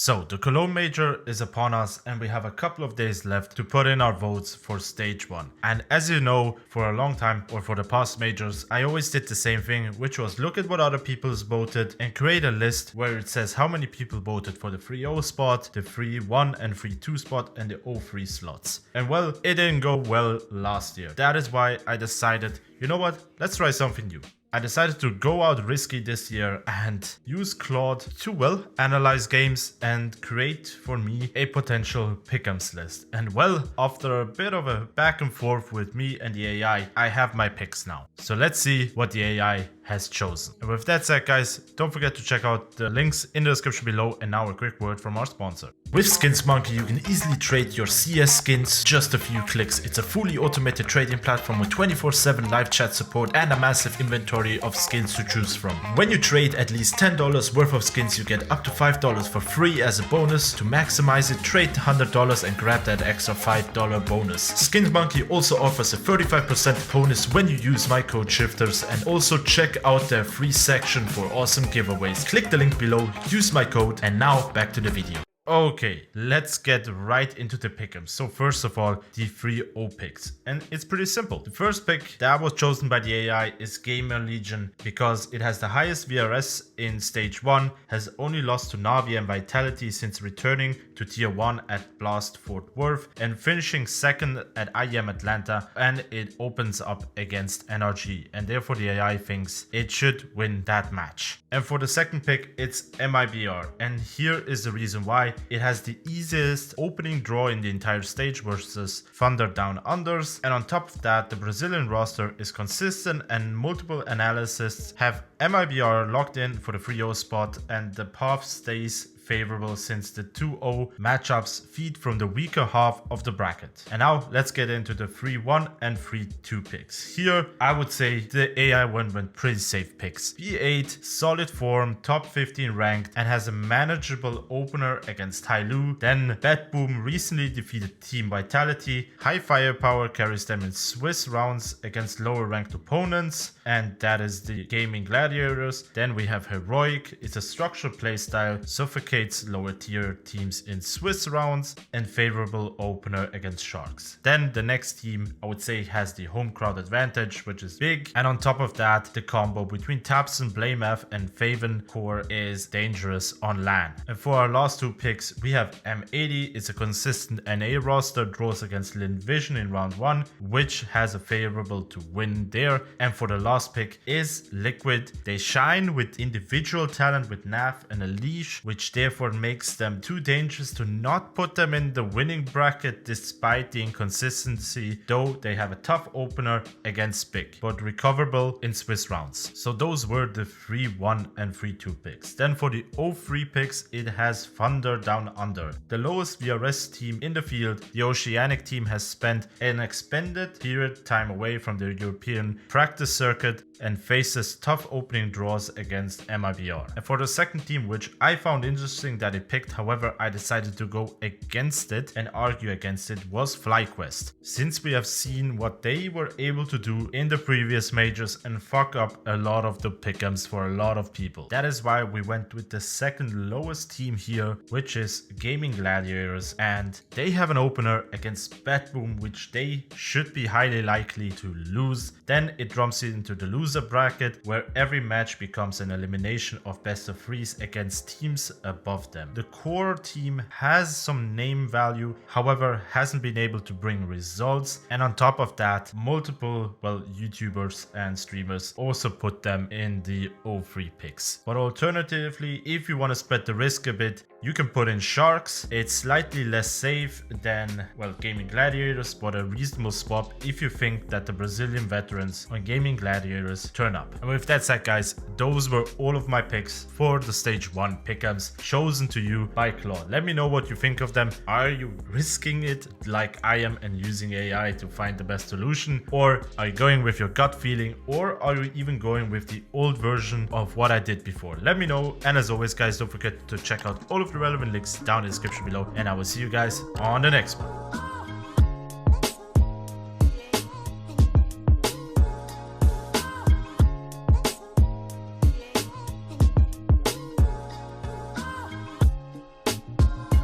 So the Cologne Major is upon us and we have a couple of days left to put in our votes for stage 1. And as you know, for a long time or for the past majors, I always did the same thing, which was look at what other people's voted and create a list where it says how many people voted for the 3-0 spot, the 3-1 and 3-2 spot and the 0-3 slots. And well, it didn't go well last year. That is why I decided, you know what, let's try something new. I decided to go out risky this year and use Claude to well analyze games and create for me a potential Pickems list. And well, after a bit of a back and forth with me and the AI, I have my picks now. So let's see what the AI has chosen. And with that said, guys, don't forget to check out the links in the description below. And now a quick word from our sponsor. With Skins Monkey, you can easily trade your CS skins just a few clicks. It's a fully automated trading platform with 24/7 live chat support and a massive inventory of skins to choose from. When you trade at least $10 worth of skins, you get up to $5 for free as a bonus. To maximize it, trade $100 and grab that extra $5 bonus. Skins Monkey also offers a 35% bonus when you use my code SHIFTERZ, and also check out their free section for awesome giveaways. Click the link below, use my code, and now back to the video. Okay, let's get right into the Pickems. So first of all, the 3-0 picks. And it's pretty simple. The first pick that was chosen by the AI is GamerLegion because it has the highest VRS in stage 1, has only lost to NaVi and Vitality since returning to tier 1 at Blast Fort Worth and finishing second at IEM Atlanta, and it opens up against NRG, and therefore the AI thinks it should win that match. And for the second pick, it's MIBR, and here is the reason why. It has the easiest opening draw in the entire stage versus Thunder dOWNUNDERs, and on top of that, the Brazilian roster is consistent and multiple analysts have MIBR locked in for the 3-0 spot, and the path stays favorable since the 2-0 matchups feed from the weaker half of the bracket. And now let's get into the 3-1 and 3-2 picks. Here I would say the AI went pretty safe picks. B8, solid form, top 15 ranked, and has a manageable opener against Tyloo. Then BetBoom recently defeated Team Vitality. High firepower carries them in Swiss rounds against lower ranked opponents, and that is the Gaimin Gladiators. Then we have Heroic. It's a structured playstyle, suffocates lower tier teams in Swiss rounds, and favorable opener against Sharks. Then the next team I would say has the home crowd advantage, which is big, and on top of that, the combo between Tabson, Blamef and Faven core is dangerous on LAN. And for our last two picks, we have M80. It's a consistent NA roster, draws against LinVision in round 1, which has a favorable to win there. And for the last pick is Liquid. They shine with individual talent with NaV and a leash, which therefore makes them too dangerous to not put them in the winning bracket despite the inconsistency, though they have a tough opener against Big, but recoverable in Swiss rounds. So those were the 3-1 and 3-2 picks. Then for the 0-3 picks, it has Thunder dOWNUNDER. The lowest VRS team in the field, the Oceanic team has spent an expanded period time away from the European practice circuit and faces tough opening draws against MIBR. And for the second team, which I found interesting that it picked, however I decided to go against it and argue against it, was FlyQuest. Since we have seen what they were able to do in the previous majors and fuck up a lot of the Pickems for a lot of people. That is why we went with the second lowest team here, which is Gaimin Gladiators, and they have an opener against BetBoom, which they should be highly likely to lose. Then it drops into the loser bracket, where every match becomes an elimination of best of 3s against teams above them. The core team has some name value, however hasn't been able to bring results, and on top of that, multiple YouTubers and streamers also put them in the 0-3 picks. But alternatively, if you want to spread the risk a bit, you can put in Sharks. It's slightly less safe than Gaimin Gladiators, but a reasonable spot if you think that the Brazilian veterans on Gaimin Gladiators turn up. And with that said, guys, those were all of my picks for the stage 1 Pickems chosen to you by Claude. Let me know what you think of them. Are you risking it like I am and using AI to find the best solution, or are you going with your gut feeling, or are you even going with the old version of what I did before? Let me know. And as always, guys, don't forget to check out all of the relevant links down in the description below, and I will see you guys on the next one.